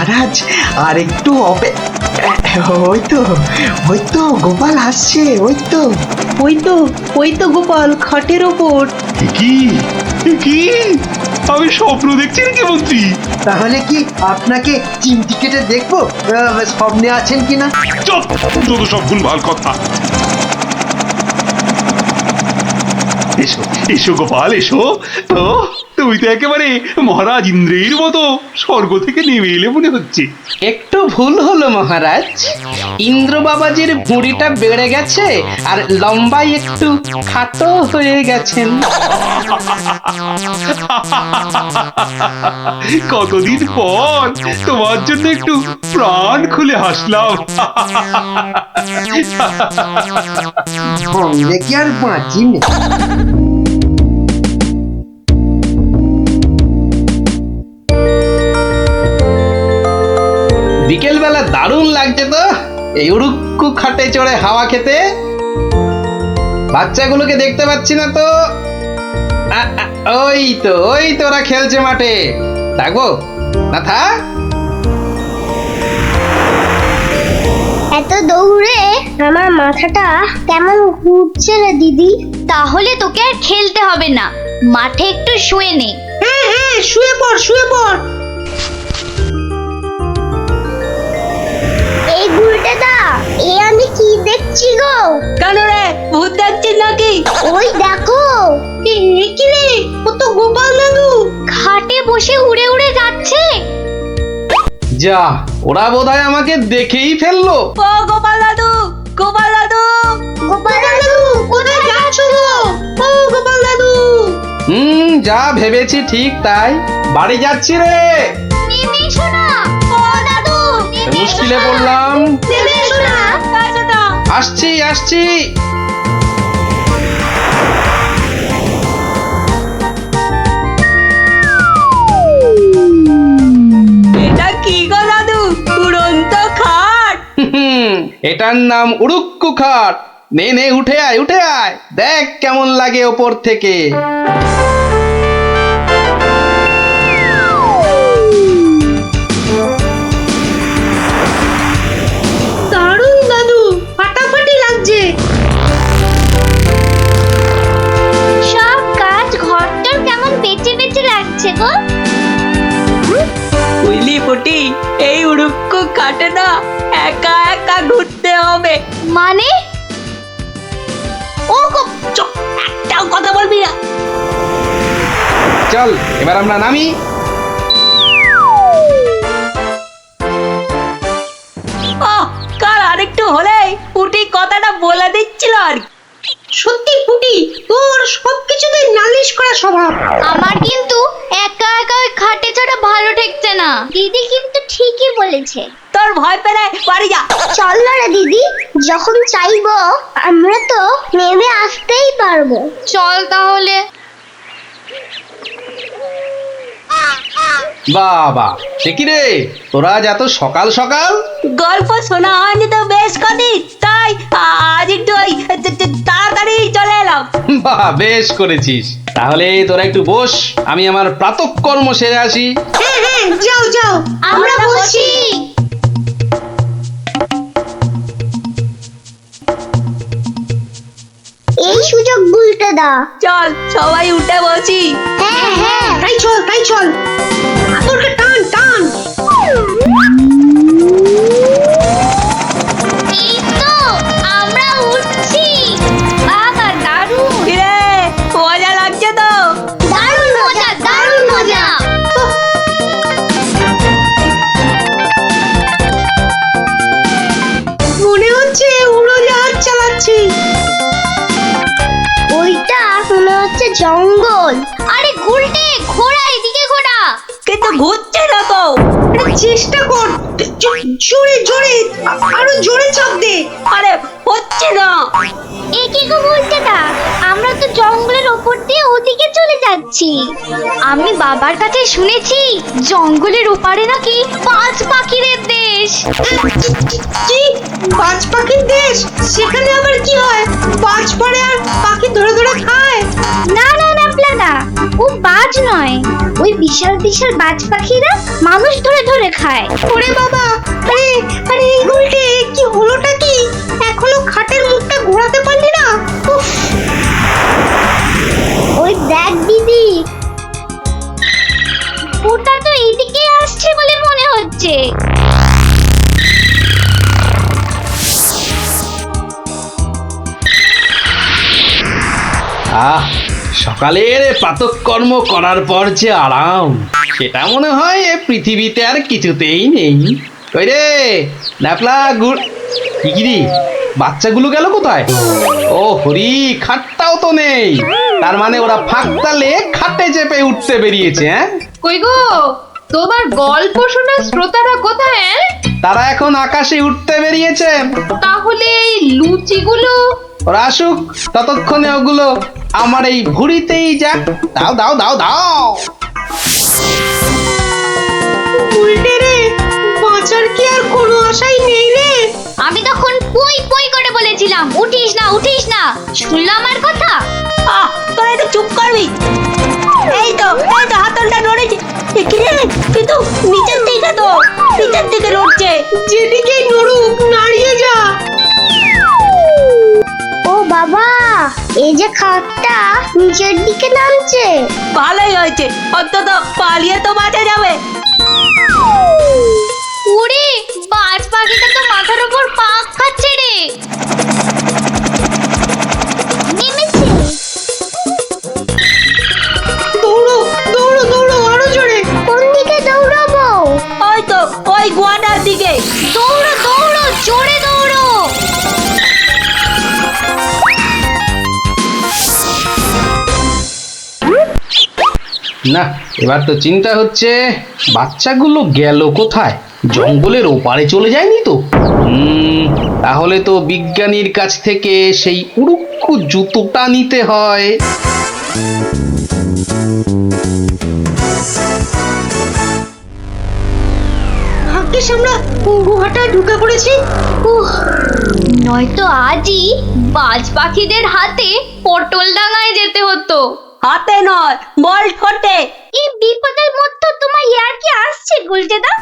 মহারাজ আর একটু ওই তো গোপাল আসছে, ওই তো গোপাল খাটের ওপর। কি কি আমি স্বপ্ন দেখছি নাকি মন্ত্রী? তাহলে কি আপনাকে চিমটি কেটে দেখবো স্বপ্নে আছেন কিনা? চুপ, যত সব ভুলভাল কথা। এসো এসো গোপাল এসো। তো তুমি তো একেবারে মহারাজ ইন্দ্রের মতো স্বর্গ থেকে নেমে এলে মনে হচ্ছে। একটু ভুল হলো মহারাজ, ইন্দ্র বাবাজির ভুঁড়িটা বেড়ে গেছে আর লম্বাই একটু খাটো হয়ে গেছেন। কতদিন পর তোমার জন্য একটু প্রাণ খুলে হাসলাম। সঙ্গে কি আর বাঁচি না। বিকেল বেলা দারুণ লাগছে তো এই উড়ুক্কু খাটে চড়ে হাওয়া খেতে। বাচ্চাগুলোকে দেখতে পাচ্ছি না তো। ওই তো ওরা খেলছে মাঠে। থাকবো না থাক। এত দৌড়ে আমার মাথাটা কেমন ঘুরছে রে দিদি। তাহলে তোকে আর খেলতে হবে না, মাঠে একটু শুয়ে নে। হ্যাঁ শুয়ে পড়। এই ঘুরতে দা, এ আমি কি দেখছি গো? কেন রে, ভূত দেখছিস নাকি? ওই দেখো, কি রে, ও তো গোপাল দাদু খাটে বসে উড়ে উড়ে যাচ্ছে। যা, ওরা বোধহয় আমাকে দেখেই ফেললো। ও গোপাল দাদু গোপাল দাদু কোথায় যাচ্ছ গো? ও গোপাল দাদু যা ভেবেছি ঠিক তাই, বাড়ি যাচ্ছি রে। নেমে এসো না। ও দাদু মুশকিলে পড়লাম। নেমে এসো না। আসছি। এটা কি গো দাদু, উড়ন্ত খাট? এটার নাম উড়ুক্কু খাট। নে উঠে আয়, দেখ কেমন লাগে ওপর থেকে। দারুণ দাদু, ফাটাফাটি লাগছে। সব কাজ ঘরটার কেমন বেঁচে লাগছে গো। বুঝলি পুটি, এই উড়ুক্কু খাটে না একা একা ঘুরতে হবে। মানে? ও একটাও কথা বলবি না। চল এবার আমরা নামি। কাল আরেকটু হলেই পুটি কথাটা বলে দিচ্ছিল আর কি। সত্যি পুটি, তোর সবকিছুতে নালিশ করা স্বভাব। আমার কিন্তু একা একা ওই খাটে চড়া ভালো ঠেকছে না। দিদি কিন্তু ঠিকই বলেছে। তোর ভয় পেলে বাড়ি যা। চল না রে দিদি, যখন চাইবো আমরা তো নেমে আসতেই পারবো। চল তাহলে। বাবা, সে কি রে, তোরা আজ এত সকাল সকাল? গল্প শোনা হয়নি তো বেশ কদিন, তাই আজ একটু তাড়াতাড়ি চলে এলাম। বাহ, বেশ করেছিস। তাহলে তোরা একটু বস, আমি আমার প্রাতঃকর্ম সেরে আসি। হ্যাঁ যাও আমরা বসি। এই সুযোগ ভুলতে দা। চল সবাই উঠে বসি। হ্যাঁ তাই চল আতরকে টান। এই তো আমরা উঠছি। বাবা দারুণ কিরে, মজা লাগছে তো? দারুণ মজা। মনে হচ্ছে উড়োজাহাজ চালাচ্ছি। ওইটা মনে হচ্ছে জঙ্গল। আরে গুলটে, ঘোড়া এদিকে ঘোড়া। কিন্তু ঘুরছে না তো। চেষ্টা কর, জোরে আরো জোরে চাপ দে। আরে হচ্ছে না। এ কি গো বলতে দা, আমরা তো জঙ্গলের ওপর দিয়ে ওদিকে চলে যাচ্ছি। আমি বাবার কাছে শুনেছি জঙ্গলের ওপারে নাকি বাজ পাখিদের দেশ। কি বাজ পাখির দেশ? সেখানে আবার কি হয়? বাজ পড়ে আর পাখি ধরে খায়? না প্লাদা, ও বাজ মাছ নয়, ওই বিশাল বিশাল বাজ পাখিরা মানুষ ধরে ধরে খায়। ওরে বাবা, আরে আরে এই গুলটে, কি হলোটা কি? এখনো খাটের মুখটা ঘোরাতে পারলি না? উফ, ওই দেখ দিদি, ওটা তো এইদিকে আসছে বলে মনে হচ্ছে। আহ, সকালের প্রাতঃকর্ম করার পর যে আরাম, সেটা মনে হয় এ পৃথিবীতে আর কিছুতেই নেই। ওই রে ন্যাপলা গুড়, কি রে, বাচ্চাগুলো গেল কোথায়? ও হরি, খাটটাও তো নেই। তার মানে ওরা ফাঁক তালে খাটে চেপে উঠতে বেরিয়েছে। হ্যাঁ, কই গো, তোমার গল্প শোনার শ্রোতারা কোথায়? তারা এখন আকাশে উঠতে বেরিয়েছে। তাহলে এই লুচিগুলো? ওরা আসুক, ততক্ষণে ওগুলো আমার এই ভুড়িতেই যাক। দাও দাও দাও দাও। উল্টে রে, বাঁচার কি আর কোনো আশাই নেই রে? আমি তখন পুই পুই করে বলেছিলাম উঠিস না উঠিস না, শুনলাম আমার কথা? তোরা একটু চুপ করবি। এই তো হাতলটা নড়েছে, কিন্তু নিচের দিকে নড়ছে। যেদিকে নড়ুক, নাড়িয়ে যা। ও বাবা, এই যে খাটটা নিচের দিকে নামছে। ভালোই হয়েছে, অন্তত পালিয়ে তো বাঁচা যাবে। ওরে, বাজ পাখিটা তো মাথার উপর পাক খাচ্ছে রে। নেমেছে। দৌড়ো দৌড়ো দৌড়ো, আরো জোরে। কোন দিকে দৌড়াবো? ওই তো, ওই গোয়াটার দিকে। দৌড়ো দৌড়ো, জোরে দৌড়ো। না, এবার তো চিন্তা হচ্ছে বাচ্চাগুলো গেল কোথায়? জঙ্গলের ওপারে চলে যায়নি তো? তাহলে তো বিজ্ঞানীর কাছ থেকে সেই উড়ুক্কু জুতোটা নিতে হয়। ভাগ্যিস আমরা গুহাটায় ঢুকে পড়েছি। নয়তো আজই বাজ পাখিদের হাতে পটল ডাঙায় যেতে হতো। হাতে নয়, বল ঠোঁটে। এই বিপদের মধ্যে তোমার ইয়ার কি আসছে গুলটেদা?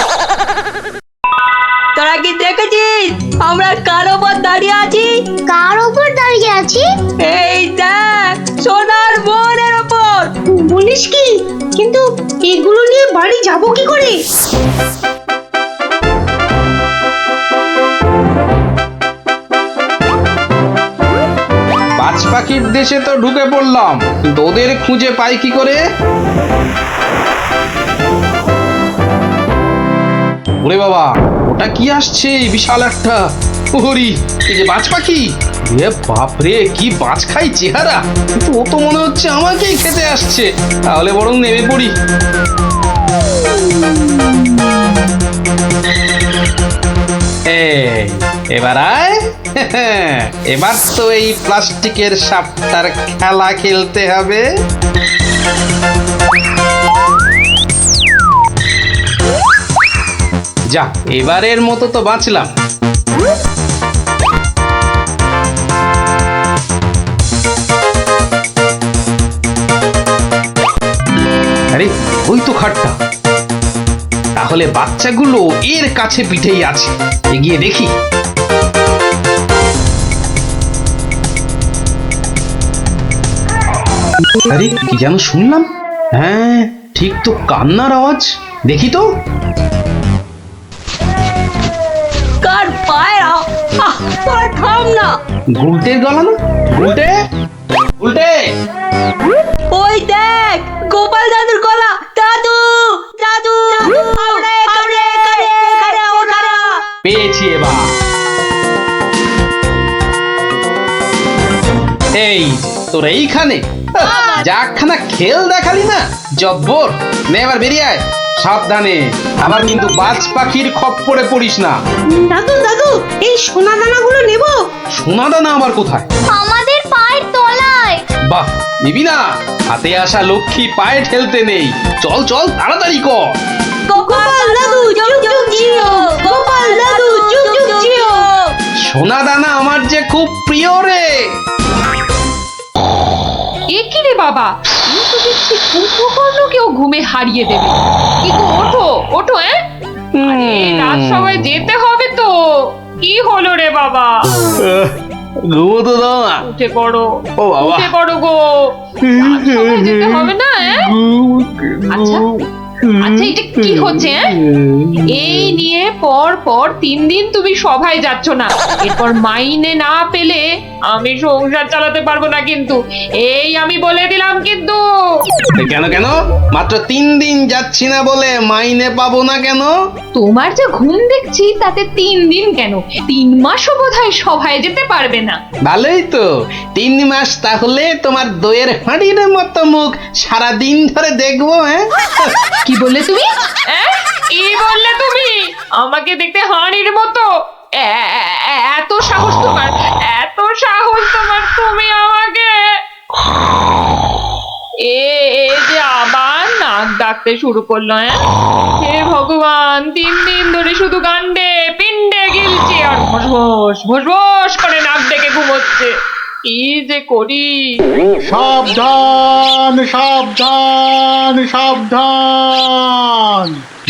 তোরা কি দেখেছিস আমরা কার ওপর দাঁড়িয়ে আছি? কার ওপর দাঁড়িয়ে আছি? এই দেখ, সোনার বোনের ওপর। বলিস কি? কিন্তু এগুলো নিয়ে বাড়ি যাব কি করে? বাজ পাখির দেশে তো ঢুকে পড়লাম, কিন্তু ওদের খুঁজে পাই কি করে? ওরে বাবা, ওটা কি আসছে? বিশাল একটা হরি, এই যে বাজ পাখি। এ বাপরে, কি বাজ খাই চেহারা! কিন্তু ও তো মনে হচ্ছে আমাকেই খেতে আসছে। তাহলে বরং নেমে পড়ি। এই, এবার আয়। এবার তো এই প্লাস্টিকের সাপটার খেলা খেলতে হবে। যা, এবারের মতো তো বাঁচলাম। আরে, ওই তো খাটটা। তাহলে বাচ্চাগুলো এর কাছে পিঠেই আছে। এগিয়ে দেখি। আরে, কি যেন শুনলাম? হ্যাঁ, ঠিক তো, কান্নার আওয়াজ। দেখি তো। কার পায়ে? তোরা থাম না। গুলটের গলা না? গুলটে, গুলটে। ওই দেখ, গোপাল দাদুর গলা। দাদু দাদু, আমরা এখানে, এখানে, ওখানে। পেয়েছি এবার। এই, তোর এইখানে যাখানা খেল দেখালি না, জব্বর। নে এবার বেরিয়ে আয়, সাবধানে। আবার কিন্তু বাজ পাখির খপ্পরে পড়িস না। দাদু দাদু, এই সোনা দানাগুলো নেব? সোনা দানা আবার কোথায়? আমাদের পায়ের তলায়। বাহ, নিবি না? হাতে আসা লক্ষ্মী পায়ে ঠেলতে নেই। চল চল, তাড়াতাড়ি কর। গোপাল দাদু যুগ যুগ জিও, গোপাল দাদু যুগ যুগ জিও। সোনা দানা আমার যে খুব প্রিয় রে। এ কি রে বাবা, তুই তো দেখছি কুম্ভকর্ণ ঘুমে হারিয়ে দেবে। কি গো, ওঠো ওঠো, রাজসভায় যেতে হবে তো। কি হলো রে বাবা? ঘুমোতে দাও না। উঠে পড়ো, ও বাবা। উঠে পড়ো গো, রাজসভায় যেতে হবে না? আচ্ছা আচ্ছা, এটা কি হচ্ছে? এই নিয়ে পর পর 3 দিন তুমি সভায় যাচ্ছ না, এরপর মাইনে না পেলে আমি সংসার চালাতে পারবো না কিন্তু, এই আমি বলে দিলাম কিন্তু। কেন কেন? মাত্র 3 দিন যাচ্ছি না বলে মাইনে পাবো না কেন? তোমার যে ঘুম দেখছি তাতে 3 দিন কেন, 3 মাসও বোধহয় সভায় যেতে পারবে না। ভালোই তো, 3 মাস তাহলে তোমার দইয়ের হাঁড়ির মতো মুখ সারা দিন ধরে দেখবো। কি বললে তুমি? কি বললে তুমি? আমাকে দেখতে হাঁড়ির মতো? এত সাহস তোমার, এত সাহস তোমার, তুমি আমাকে যে আবার নাক ডাকতে শুরু করলো। হে ভগবান, 3 দিন ধরে শুধু গান্ডে পিণ্ডে গিলছে আর ভোস ভোস করে নাক ডেকে ঘুমোচ্ছে। কি যে করি! সাবধান সাবধান সাবধান,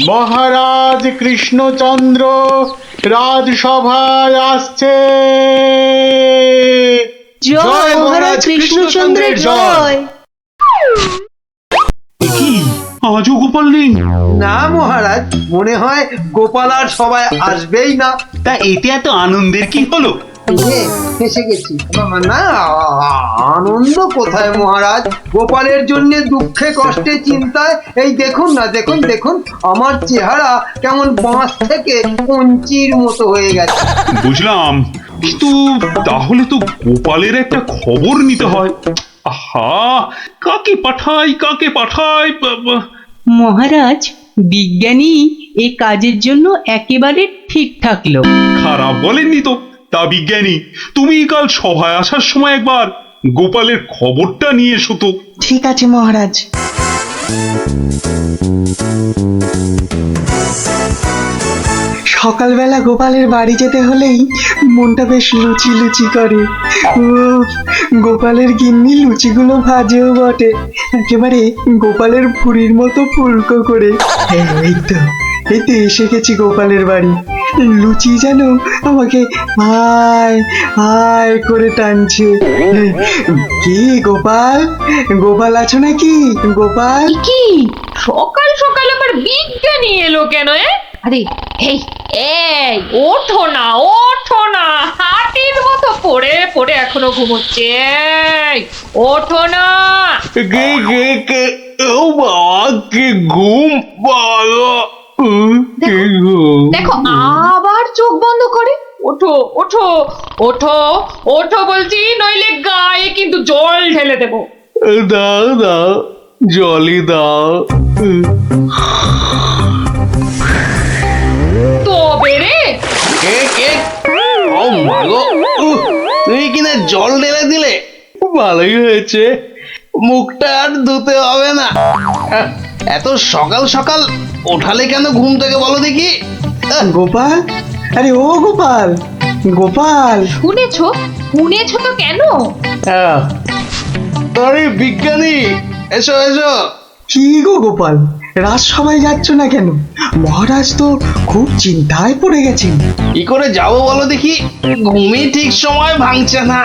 মহারাজ কৃষ্ণচন্দ্র রাজসভায় আসছে। জয় মহারাজ কৃষ্ণচন্দ্রের জয়। কি আজও গোপাল নেই? না মহারাজ, মনে হয় গোপাল আর সবাই আসবেই না। তা এতে এত আনন্দের কি হলো? ফেসে গেছি না, আনন্দ কোথায় মহারাজ, গোপালের জন্য দুঃখে কষ্টে চিন্তায় এই দেখুন না, দেখুন দেখুন আমার চেহারা কেমন বাঁশ থেকে কঞ্চির মতো হয়ে গেছে। বুঝলাম, কিন্তু তাহলে তো গোপালের একটা খবর নিতে হয়। আহা, কাকে পাঠাই মহারাজ, বিজ্ঞানী এ কাজের জন্য একেবারে ঠিকঠাক লোক। খারাপ বলেননি তো। তা বিজ্ঞানী, তুমি কাল সভায় আসার সময় একবার গোপালের খবরটা নিয়ে এসো তো। ঠিক আছে মহারাজ। সকালবেলা গোপালের বাড়ি যেতে হলেই মনটা বেশ লুচি লুচি করে। গোপালের গিন্নি লুচিগুলো ভাজেও বটে, একেবারে গোপালের ভুঁড়ির মতো ফুলকো করে। এই তো এসে গেছি গোপালের বাড়ি। লুচি যেন আমাকে আয় আয় করে টানছে। কি গোপাল, গোপাল আছো নাকি গোপাল? কি সকাল সকাল আবার বিজ্ঞানী এলো কেন? আরে এই এই ওঠো না, ওঠো না, হাতির মতো পড়ে পড়ে এখনো ঘুমোচ্ছে। ওঠো না। ও বাবা, কি ঘুম পালো। দেখো আবার চোখ বন্ধ করে। ওঠো ওঠো ওঠো ওঠো বলছি, নইলে গায়ে কিন্তু জল ঢেলে দেবো। দাও দাও, জলই দাও। তবে রে, ও মাগো, তুমি কিনা জল ঢেলে দিলে, ভালোই হয়েছে, মুখটা আর ধুতে হবে না। এত সকাল সকাল ওঠালে কেন ঘুম থেকে বলো দেখি? গোপাল, আরে ও গোপাল, গোপাল শুনেছো শুনেছো তো কেন? আরে বিজ্ঞানী, এসো এসো। কি গো গোপাল, রাজসভায় যাচ্ছ না কেন? মহারাজ তো খুব চিন্তায় পড়ে গেছেন। কি করে যাবো বলো দেখি, ঘুমই ঠিক সময় ভাঙছে না।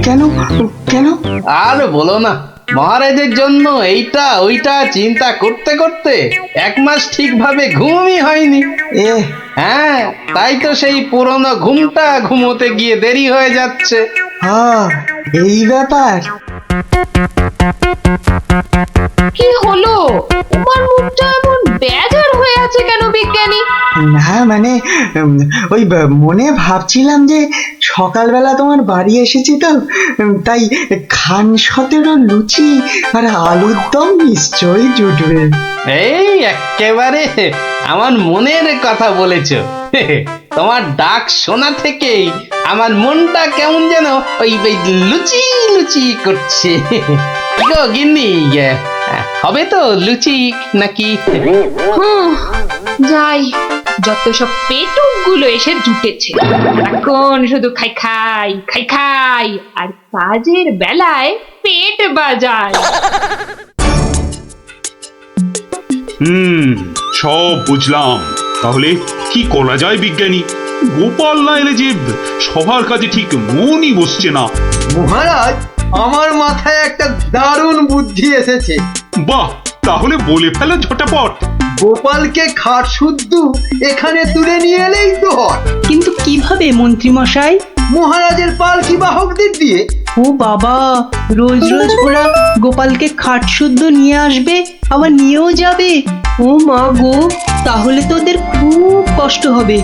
কেন কেন? আর বলো না, মহারাজের জন্য এইটা ওইটা চিন্তা করতে করতে 1 মাস ঠিকভাবে ঘুমই হয়নি। হ্যাঁ, তাই তো সেই পুরনো ঘুমটা ঘুমোতে গিয়ে দেরি হয়ে যাচ্ছে। হ্যাঁ, এই ব্যাপার। কি হলো? তোমার মুখটা এমন বেজার হয়ে আছে কেন বিজ্ঞানী? না মানে ওই মনে ভাবছিলাম যে সকালবেলা তোমার বাড়ি এসেছি তো, তাই খান 17 লুচি আর আলুর দম নিশ্চয়ই জুটবে। এই একেবারে আমার মনের কথা বলেছো। তোমার ডাক শোনা থেকেই আমার মনটা কেমন যেন ওই লুচি লুচি করছে। গো গিন্নি, হবে তো লুচি নাকি? যাই, যত সব পেটুক গুলো এসে জুটেছে, এখন শুধু খাই খাই খাই খাই আর কাজের বেলায় পেট বাজায়। সব বুঝলাম। তাহলে কি করা যায় বিজ্ঞানী? গোপাল না এলে যে সবার কাজে ঠিক মনই বসছে না। মহারাজ, আমার মাথায় একটা দারুণ বুদ্ধি এসেছে। বাহ, তাহলে বলে ফেলো ঝটাপট। গোপালকে খাট শুদ্ধ এখানে তুলে নিয়ে এলেই তো হয়। কিন্তু কিভাবে মন্ত্রী মশাই? মহারাজের পালকি বাহকদের দিয়ে। ও বাবা, রোজ রোজ ওরা গোপালকে খাট শুদ্ধ নিয়ে আসবে, আবার নিয়েও যাবে। ও মা গো, তাহলে তো ওদের খুব কষ্ট হবে।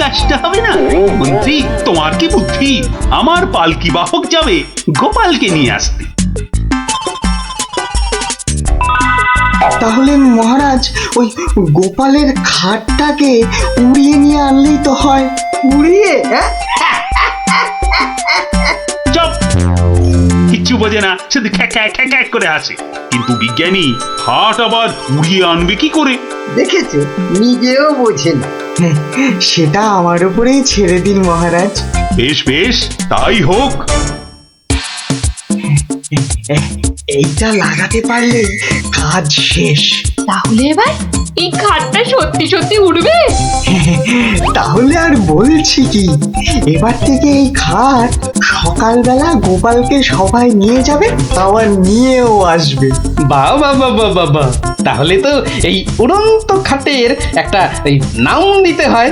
কাজটা হবে না মন্ত্রী, তোমার কি বুদ্ধি? আমার পালকি বাহক যাবে গোপালকে নিয়ে আসতে। তাহলে মহারাজ ওই গোপালের খাটটাকে উড়িয়ে নিয়ে আনলেই তো হয়। উড়িয়ে? হ্যাঁ, চুপ, কিচ্ছু বোঝে না, শুধু খ্যাক করে আসে। কিন্তু বিজ্ঞানী খাট আবার উড়িয়ে আনবে কি করে? দেখেছে, নিজেও বোঝেন। সেটা আমার উপরেই ছেড়ে দিন মহারাজ। বেশ বেশ, তাই হোক। এইটা লাগাতে পারলে কাজ শেষ। তাহলে এবার এই খাটটা সত্যি সত্যি উঠবে? তাহলে আর বলছি কি, এবার থেকে এই খাট সকালবেলা গোপালকে সবাই নিয়ে যাবে, আবার নিয়েও আসবে। বাহ বাহ বাহ বাহ বাহ বাহ। তাহলে তো এই উড়ন্ত খাটের একটা এই নাম দিতে হয়।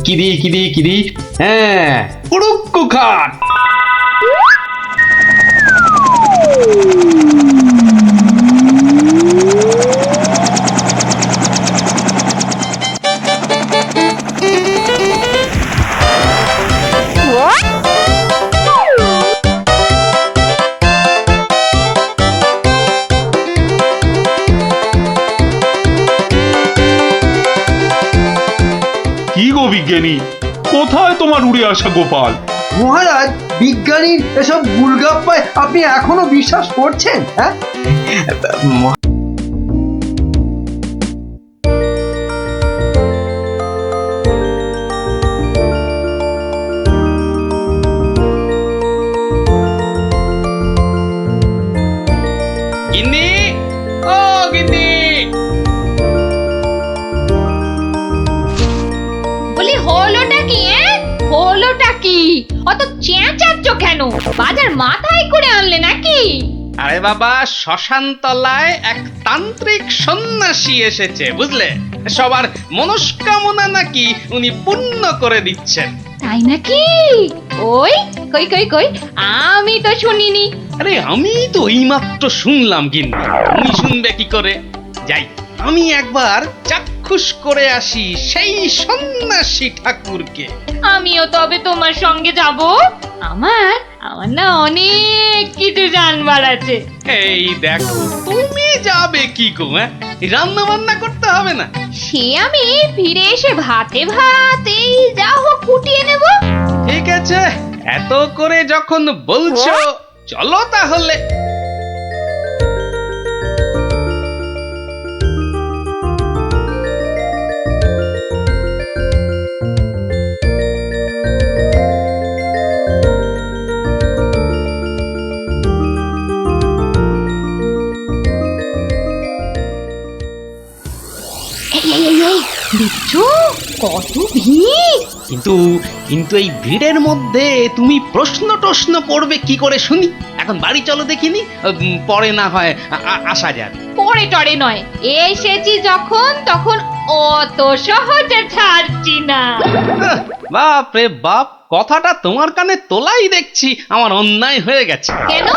কিদি, হ্যাঁ, উড়ুক্কু খাট। কি গো বিজ্ঞানী, কোথায় তোমার উড়ে আসা গোপাল? মহারাজ, বিজ্ঞানীর এসব গুলগাপ্পায় আপনি এখনো বিশ্বাস করছেন? হ্যাঁ, গিন্নি, ও গিন্নি। বলি হলোটা কি? হলোটা কি? অত চেঁচাচ্ছ কেন? বাজার মাথায় করে আনলে নাকি? আরে বাবা, শ্মশান তলায় এক তান্ত্রিক সন্ন্যাসী এসেছে, বুঝলে? সবার মনস্কামনা নাকি উনি পূর্ণ করে দিচ্ছেন। তাই নাকি? ওই কই কই কই, আমি তো শুনিনি। আরে আমি তো এইমাত্র শুনলাম, কিন্তু তুমি শুনবে কি করে? যাই, আমি একবার চাক্ষুষ করে আসি সেই সন্ন্যাসী ঠাকুরকে। আমিও তবে তোমার সঙ্গে যাব। আমার আমার না অনেক কিছু জানবার আছে। এই দেখো, তুমি যাবে কি গো? রান্না বান্না করতে হবে না? সে আমি ফিরে এসে ভাতে ভাত এই যা হোক ফুটিয়ে নেব। ঠিক আছে, এত করে যখন বলছো, চলো তাহলে। দেখছো কত ভিড়? কিন্তু কিন্তু এই ভিড়ের মধ্যে তুমি প্রশ্ন টশ্ন করবে কি করে শুনি? এখন বাড়ি চলো দেখিনি, পরে না হয় আসা যাবে। পরে টরে নয়, এসেছি যখন তখন অত সহজে ছাড়ছি না। বাপ রে বাপ, কথাটা তোমার কানে তোলাই দেখছি আমার অন্যায় হয়ে গেছে। কেন?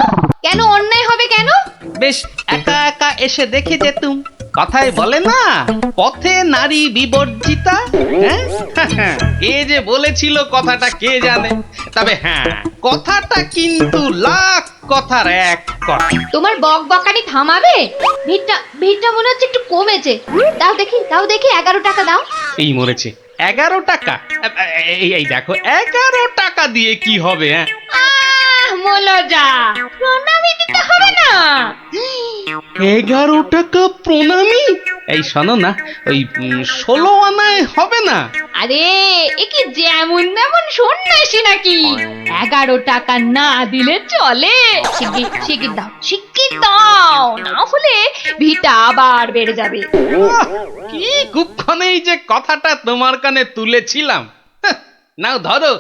কেন অন্যায় হবে কেন? বেশ একা একা এসে দেখে যেতুম। কথায় বলে না, পথে নারী বিবর্জিতা। হ্যাঁ, কে যে বলেছিল কথাটা কে জানে। তবে হ্যাঁ, কথাটা কিন্তু লাখ কথার এক কথা। তোমার বক বকানি থামাবে? ভিড়টা মনে হচ্ছে একটু কমেছে। দাও দেখি 11 টাকা দাও। এই মরেছে, 11 টাকা? এই দেখো, 11 টাকা দিয়ে কি হবে? মলজা, প্রণামী দিতে হবে না? 11 টাকা প্রণামী? এই শোনো না, ওই 16 আনায় হবে না? আরে এ কি যেমন তেমন সন্ন্যাসী নাকি? 11 টাকা না দিলে চলে? শিগগির দাও, শিগগির দাও, না হলে ভিটা আবার বেড়ে যাবে। কি কুক্ষণেই যে কথাটা তোমার কানে তুলেছিলাম। হাহ, নাও ধরো।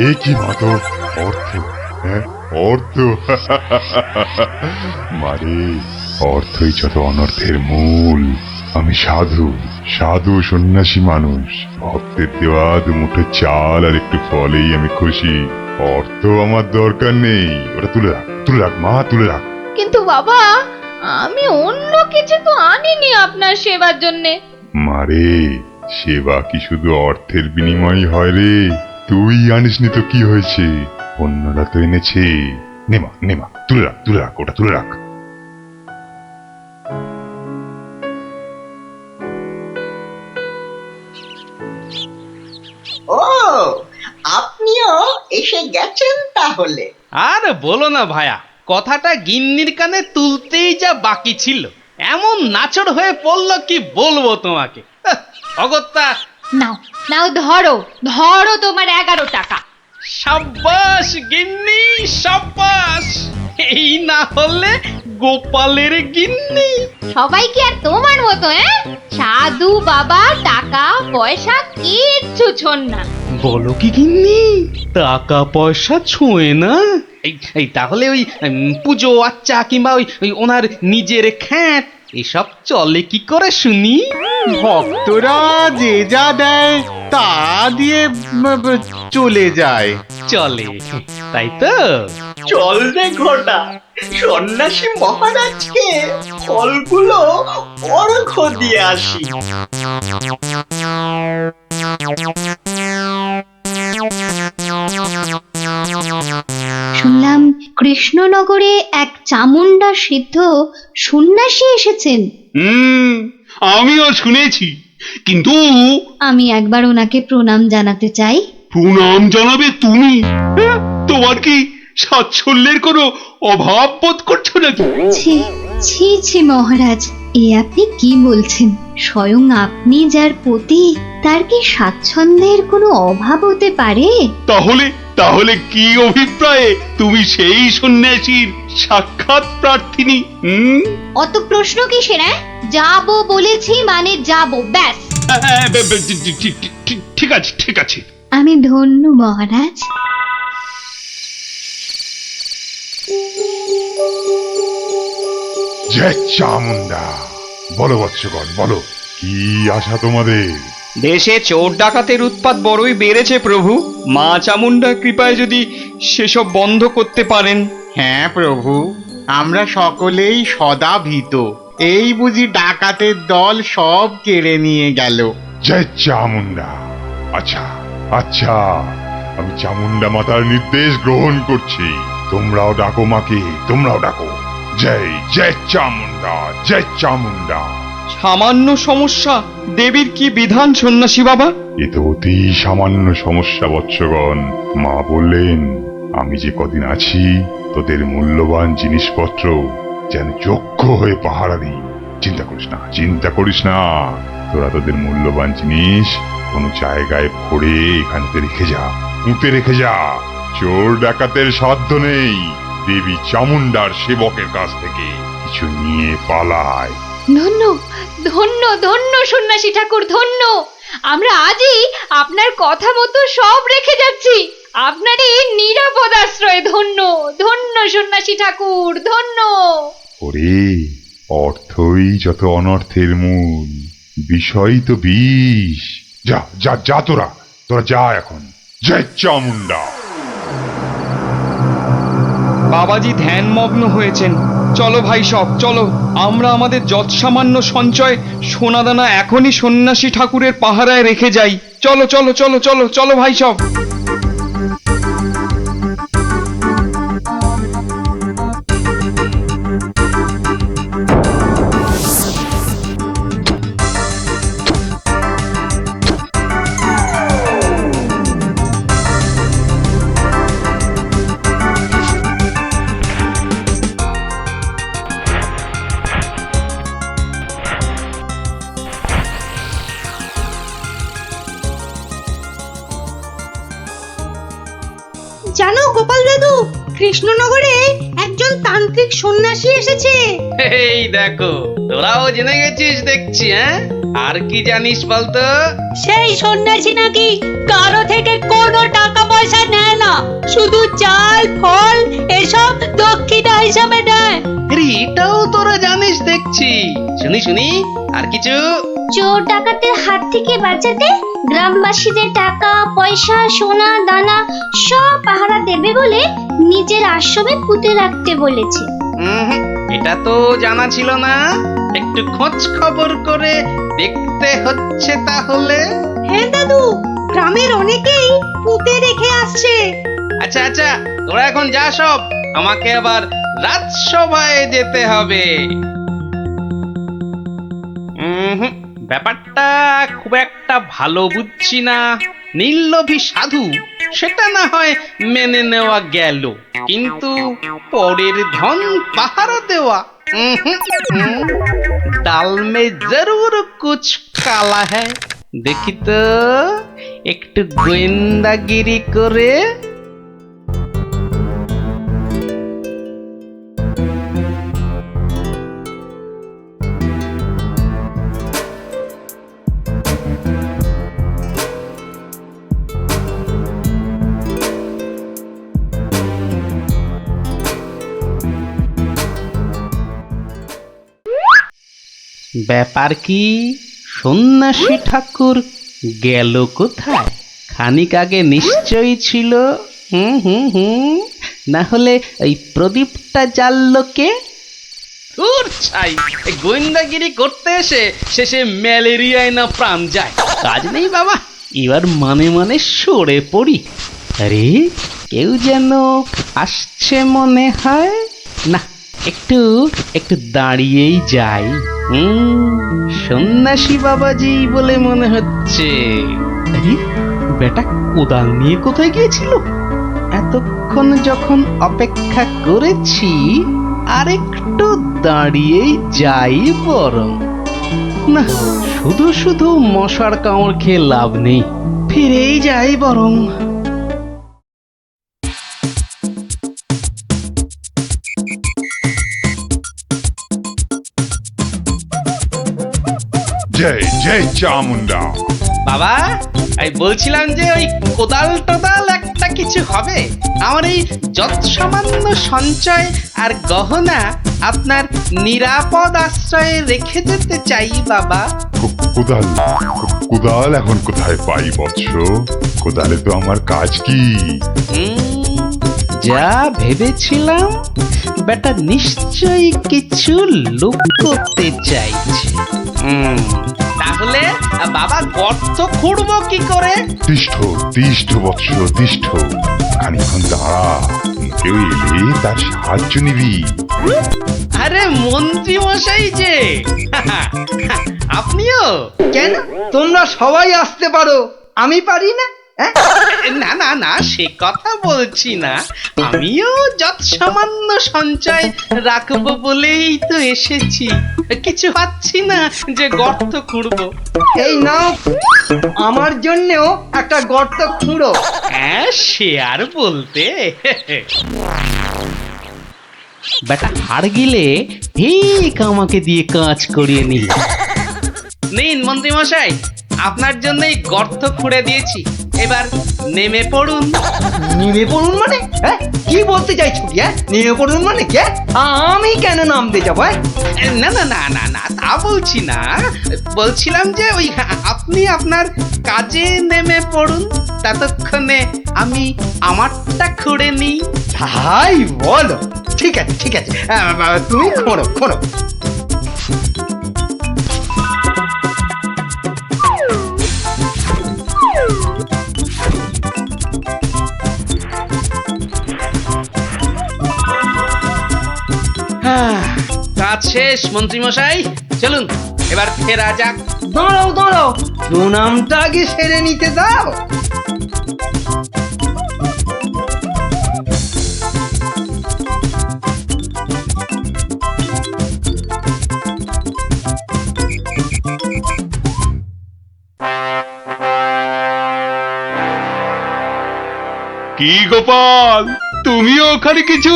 এ কি মাতো অর্থ, হ্যাঁ অর্থ। মারে অর্থই যত অনর্থের মূল। আমি সাধু সাধু সন্ন্যাসী মানুষ, ভক্তের দেওয়া দুমুঠো চাল আর একটু ফলেই আমি খুশি। অর্থ আমার দরকার নেই, ওটা তুলে রাখ, তুলে রাখ মা, তুলে রাখ। কিন্তু বাবা, আমি অন্য কিছু তো আনিনি আপনার সেবার জন্যে। মারে সেবা কি শুধু অর্থের বিনিময় হয় রে? তুই আনিসনি তো কি হয়েছে, অন্যরা তো এনেছে। নেমা নেমা, তুলে রাখ, তুলে রাখ, ওটা তুলে রাখ। ও, আপনিও এসে গেছেন তাহলে। আর বলো না ভায়া, কথাটা গিন্নির কানে তুলতেই যা বাকি ছিল, এমন নাচড় হয়ে পড়লো কি বলবো তোমাকে। হাহ, অগত্যা। নাও নাও, ধরো ধরো তোমার 11 টাকা। সাব্বাস গিন্নি সাব্বাস, এই না হলে গোপালের গিন্নি। সবাই কি আর তোমার মতো? সাধু বাবা টাকা পয়সা কিচ্ছু ছোন না। বলো কি গিন্নি, টাকা পয়সা ছোঁয় না? এই তাহলে ওই পুজো আচ্চা কিংবা ওই ওনার নিজের খ্যাট এসব চলে কি করে শুনি? ভক্তরা যে যা দেয় তা দিয়ে চলে যায়। চলে, তাই তো? চল রে ঘটা, সন্ন্যাসী মহারাজকে ফলগুলো অর্ঘ্য দিয়ে আসি। শুনলাম কৃষ্ণনগরে এক চামুন্ডা সিদ্ধ সন্ন্যাসী এসেছেন। আমিও শুনেছি, কিন্তু আমি একবার ওনাকে প্রণাম জানাতে চাই। প্রণাম জানাবে তুমি? তোমার কি সাচ্ছল্যের কোনো অভাব বোধ করছো নাকি? ছি ছি ছি মহারাজ, এ আপনি কি বলছেন? স্বয়ং আপনি যার পতি, তার কি স্বাচ্ছন্দ্যের কোনো অভাব হতে পারে? তাহলে তাহলে কি অভিপ্রায়ে তুমি সেই সন্ন্যাসীর সাক্ষাৎ প্রার্থিনী? অত প্রশ্ন কিসের? যাবো বলেছি মানে যাবো, ব্যাস। ঠিক আছে ঠিক আছে। আমি ধন্য মহারাজ। জয় চামুন্ডা। বলো বৎসগণ, বলো কি আশা তোমাদের? দেশে চোর ডাকাতের উৎপাত বড়ই বেড়েছে প্রভু, মা চামুন্ডার কৃপায় যদি সেসব বন্ধ করতে পারেন। হ্যাঁ প্রভু, আমরা সকলেই সদা ভীত। এই বুঝি ডাকাতের দল সব কেড়ে নিয়ে গেল। জয় চামুন্ডা। আচ্ছা আচ্ছা, আমি চামুন্ডা মাতার নির্দেশ গ্রহণ করছি। তোমরাও ডাকো মাকে, তোমরাও ডাকো। জয় জয় চামুন্ডা, জয় চামুন্ডা। সামান্য সমস্যা, দেবীর কি বিধান সন্ন্যাসী বাবা? এ তো অতি সামান্য সমস্যা বৎসগণ। মা বললেন আমি যে কদিন আছি তোদের মূল্যবান জিনিসপত্র যেন যোগ্য হয়ে পাহারা দিই। চিন্তা করিস না, চিন্তা করিস না। তোরা তোদের মূল্যবান জিনিস কোনো জায়গায় ভরে এখানে রেখে যা, পুঁতে রেখে যা। চোর ডাকাতের সাধ্য নেই দেবী চামুন্ডার সেবকের কাছ থেকে কিছু নিয়ে পালায়। ধন্য ধন্য ধন্য সন্ন্যাসী ঠাকুর, ধন্য। আমরা আজই আপনার কথা মতো সব রেখে যাচ্ছি। আপনারই নিরাপদ আশ্রয়। ধন্য ধন্য সন্ন্যাসী ঠাকুর, ধন্য। ওরে, অর্থই যত অনর্থের মূল, বিষয় তো বিষ। যা যা যা, তোরা তোরা যা এখন। জয় চামুন্ডা। বাবাজি ধ্যানমগ্ন হয়েছেন। চলো ভাই সব, চলো। আমরা আমাদের যৎসামান্য সঞ্চয় সোনাদানা এখনই সন্ন্যাসী ঠাকুরের পাহারায় রেখে যাই। চলো চলো চলো চলো চলো ভাই সব। গোপাল দাদু, কৃষ্ণনগরে একজন তান্ত্রিক সন্ন্যাসী এসেছে। এই দেখো, তোরাও জেনে গেছিস দেখছি, হ্যাঁ? আর কি জানিস বলতো? সেই সন্ন্যাসী নাকি কারো থেকে কোনো টাকা পয়সা নেয় না, শুধু চাল ফল এসব দক্ষিণা হিসাবে নেয়। এটাও তোরা জানিস দেখছি। শুনি শুনি, আর কিছু? চোর ডাকাতের হাত থেকে বাঁচাতে গ্রামবাসীদের টাকা পয়সা সোনা দানা সব পাহারা দেবে বলে নিজের আশ্রমে পুঁতে রাখতে বলেছে। এটা তো জানা ছিল না। একটু খোঁজ খবর করে দেখতে হচ্ছে তাহলে। হ্যাঁ দাদু, গ্রামের অনেকেই পুঁতে রেখে আসছে। আচ্ছা আচ্ছা, তোরা এখন যা সব, আমাকে আবার রাজসভায় যেতে হবে। ব্যাপারটা খুব একটা ভালো বুঝছি না। নির্লোভী সাধু সেটা না হয় মেনে নেওয়া গেল, কিন্তু পরের ধন পাহারা দেওয়া, ডাল মে জরুর কুছ কালা হ্যায়। দেখি তো একটু গোয়েন্দাগিরি করে। ব্যাপার কি? সন্ন্যাসী ঠাকুর গেল কোথায়? খানিক আগে নিশ্চয়ই ছিল। না হলে ওই প্রদীপটা জ্বাললো কে? ছাই, গোয়েন্দাগিরি করতে এসে শেষে ম্যালেরিয়ায় না প্রাণ যায়। কাজ নেই বাবা, এবার মানে মানে সরে পড়ি। আরে কেউ যেন আসছে মনে হয়। না, একটু একটু দাঁড়িয়েই যাই। সন্ন্যাসী বাবাজি বলে মনে হচ্ছে। আরে বেটা কোদাল নিয়ে কোথায় গিয়েছিল? এতক্ষণ যখন অপেক্ষা করেছি, আর একটু দাঁড়িয়েই যাই বরং। না, শুধু শুধু মশার কামড় খেয়ে লাভ নেই, ফিরেই যাই বরং। জয় জয় চামুন্ডা। বাবা, আমি বলছিলাম যে ওই কোদাল টোদাল একটা কিছু হবে। আমার এই যত সামান্য সঞ্চয় আর গহনা আপনার নিরাপদ আশ্রয়ে রেখে যেতে চাই বাবা। কোদাল কোদাল এখন কোথায় পাই বৎস? কোদালে তো আমার কাজ কি? যা ভেবেছিলাম, বেটা নিশ্চয়ই কিছু লুকোতে চাইছে। তাহলে বাবা গর্ত খুঁড়বো কি করে? তিষ্ঠ তিষ্ঠ বৎস তিষ্ঠ, খানিক্ষণ দাঁড়া, কেউ এলে তার সাহায্য নিবি। আরে মন্ত্রী মশাই যে, আপনিও? কেন তোমরা সবাই আসতে পারো, আমি পারি না? না না না, সে কথা বলছি না। আমিও যত সামান্য সঞ্চয় রাখবো বলেই তো এসেছি। কিছু পাচ্ছি না যে গর্ত খুঁড়বো। এই নাও, আমার জন্যও একটা গর্ত খুঁড়ো। হ্যাঁ, সে আর বলতে। বেটা হাড় গিলে ঠিক আমাকে দিয়ে কাজ করিয়ে নিল। নিন মন্ত্রী মশাই, আপনার জন্যই গর্ত খুঁড়ে দিয়েছি, এবার নেমে পড়ুন। নেমে পড়ুন মানে? কি বলতে চাইছো কি? নেমে পড়ুন মানে কে? আমি কেন নামতে যাবো? না না না না না, তা বলছি না। বলছিলাম যে ওই আপনি আপনার কাজে নেমে পড়ুন, ততক্ষণে আমি আমারটা খুঁড়ে নিই। তাই বলো? ঠিক আছে ঠিক আছে, তুমি খোঁড়ো খোঁড়ো। কাজ শেষ মন্ত্রী মশাই, চলুন এবার ফেরা যাক। দাঁড়াও দাঁড়াও, প্রণামটা আগে সেরে নিতে দাও। কি গোপাল, তুমিও ওখানে কিছু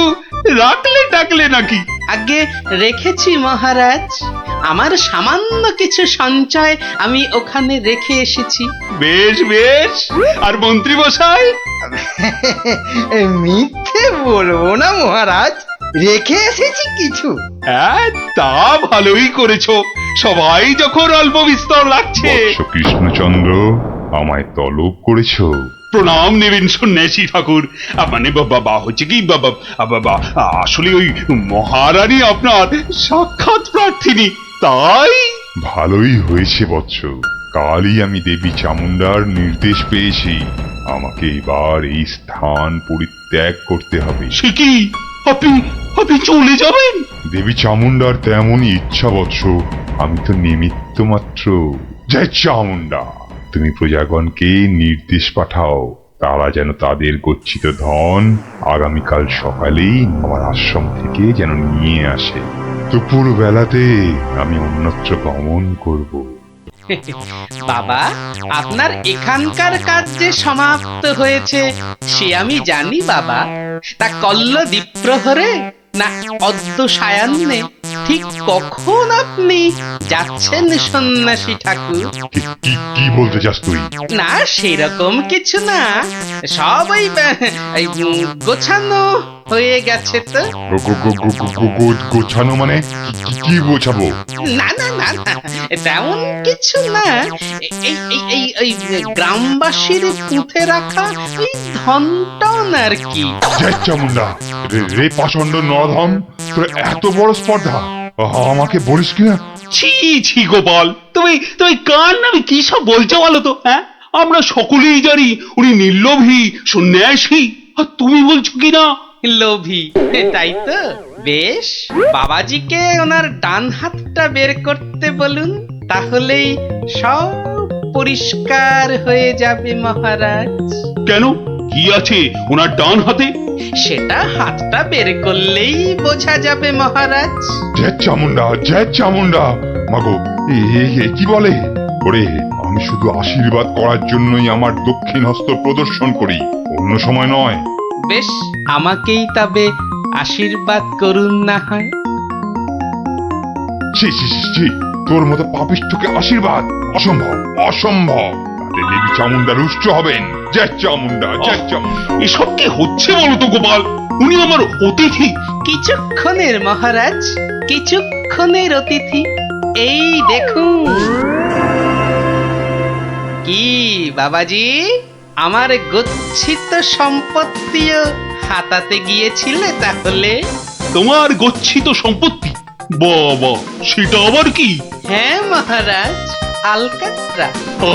রাখলে নাকি? আগে রেখেছি মহারাজ, আমার সামান্য কিছু সঞ্চয় আমি ওখানে রেখে এসেছি। বেশ বেশ, আর মন্ত্রী মশাই? মিথ্যে বলবো না মহারাজ, রেখে এসেছি কিছু। হ্যাঁ, তা ভালোই করেছো। সবাই যখন অল্প বিস্তর লাগছে। বৎস কৃষ্ণচন্দ্র, আমায় তলব করেছো? প্রণাম নেবেন সন্ন্যাসী ঠাকুর। মানে বাবা হচ্ছে কি বাবা, আসলে ওই মহারানী আপনার সাক্ষাৎ প্রার্থিনী, তাই। ভালোই হয়েছে বৎস, কালই আমি দেবী চামুন্ডার নির্দেশ পেয়েছি, আমাকে এবার এই স্থান পরিত্যাগ করতে হবে। সে কি, আপনি চলে যাবেন? দেবী চামুন্ডার তেমনই ইচ্ছা বৎস, আমি তো নিমিত্ত মাত্র। জয় চামুন্ডা, তুমি প্রজাগণকে নির্দেশ পাঠাও, তারা যেন তাদের গচ্ছিত ধন আগামীকাল সকালেই আমার আশ্রম থেকে যেন নিয়ে আসে। দুপুর বেলাতে আমি অন্যত্র গমন করব। বাবা, আপনার এখানকার কাজ যে সমাপ্ত হয়েছে সে আমি জানি বাবা। তা কল্ল দ্বীপ্রহরে না অদ্য সায়ান্নে ঠিক কখন আপনি যাচ্ছেন সন্ন্যাসী ঠাকুর? কি বলতে চাস তুই? না সেরকম কিছু না, সব ওই গোছানো হয়ে গেছে তো। গোছানো মানে কি গোছাবো? না না না না, তেমন কিছু না। এই গ্রামবাসীর পুঁতে রাখা ওই ধনটন আর কি। জয় চামুন্ডা, রে পাষণ্ড নরধম, তোর এত বড় স্পর্ধা, আমাকে বলিস কিনা? ছি গোপাল, তুমি কার নামে কি সব বলছো বলো তো? হ্যাঁ, আমরা সকলেই জানি উনি নির্লোভী সন্ন্যাসী, আর তুমি বলছো কিনা লোভী। তাই তো, বেশ, বাবাজিকে ওনার ডান হাতটা বের করতে বলুন, তাহলেই সব পরিষ্কার হয়ে যাবে মহারাজ। কেন, কি আছে ওনার ডান হাতে? সেটা হাতটা বের করলেই বোঝা যাবে মহারাজ। জয় চামুন্ডা, মাগো কি বলে? ওরে, আমি শুধু আশীর্বাদ করার জন্যই আমার দক্ষিণ হস্ত প্রদর্শন করি, অন্য সময় নয়। বেশ, আমাকেই তবে আশীর্বাদ করুন না হয়। ছি, তোর মতো পাপিষ্ঠকে আশীর্বাদ? অসম্ভব। তাতে দেবী চামুন্ডা রুষ্ট হবেন। জয় চামুন্ডা। এসব কি হচ্ছে বলো তো গোপাল? উনি আমার অতিথি। কিছুক্ষণের মহারাজ, কিছুক্ষণের অতিথি। এই দেখুন। কি বাবাজি, আমার গচ্ছিত সম্পত্তিও হাতাতে গিয়েছিলে তাহলে? তোমার গচ্ছিত সম্পত্তি? বাবা, সেটা আবার কি? হ্যাঁ মহারাজ, আলকাত্রা।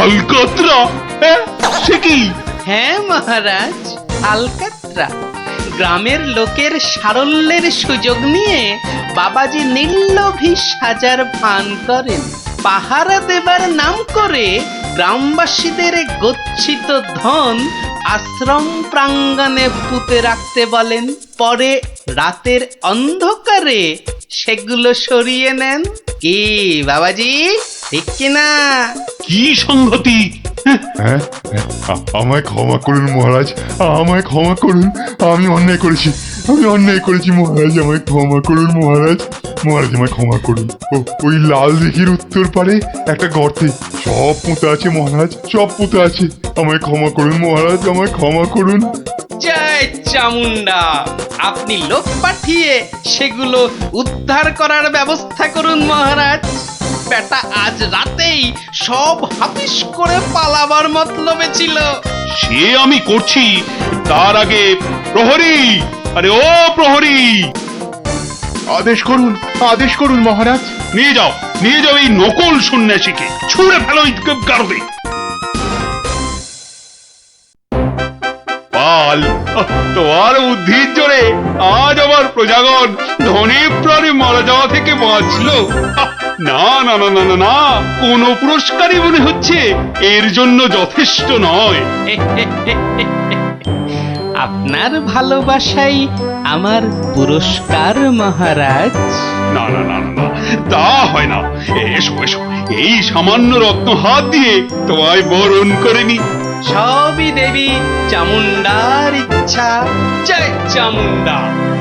আলকাত্রা? হ্যাঁ, সে কি? হ্যাঁ মহারাজ, আলকাত্রা। গ্রামের লোকের সারল্যের সুযোগ নিয়ে বাবাজি নির্লোভী সাজার ভান করেন, পাহারা দেবার নাম করে গ্রামবাসীদের গচ্ছিত ধন আশ্রম প্রাঙ্গণে পুঁতে রাখতে বলেন, পরে রাতের অন্ধকারে সেগুলো সরিয়ে নেন। কি বাবাজি, ঠিক কিনা? কি সংগতি? হ্যাঁ, আমায় ক্ষমা করুন মহারাজ, আমায় ক্ষমা করুন। আমি অন্যায় করেছি মহারাজ, আমায় ক্ষমা করুন মহারাজ, আমায় ক্ষমা করুন। ওই লাল দিঘির উত্তর পারে একটা গর্তে সব পুঁতে আছে মহারাজ, সব পুঁতে আছে। আমায় ক্ষমা করুন মহারাজ, আমায় ক্ষমা করুন। জয় চামুন্ডা, আপনি লোক পাঠিয়ে সেগুলো উদ্ধার করার ব্যবস্থা করুন মহারাজ। বেটা আজ রাতেই সব হাফিস করে পালাবার মতলবে ছিল। সে আমি করছি, তার আগে প্রহরী, আরে ও প্রহরী, আদেশ করুন মহারাজ। নিয়ে যাও এই নকল সন্ন্যাসীকে, ছুঁড়ে ফেলো এই গারদে। পাল, তোমার বুদ্ধির জোরে আজ আমার প্রজাগণ ধনে প্রাণে মারা যাওয়া থেকে বাঁচলো। না, কোন পুরস্কারই মনে হচ্ছে এর জন্য যথেষ্ট নয়। আপনার ভালোবাসাই আমার পুরস্কার মহারাজ। না, তা হয় না। এসো, এই সামান্য রত্ন হাত দিয়ে তোমায় বরণ করে নি। সবই দেবী চামুন্ডার ইচ্ছা। জয় চামুন্ডা।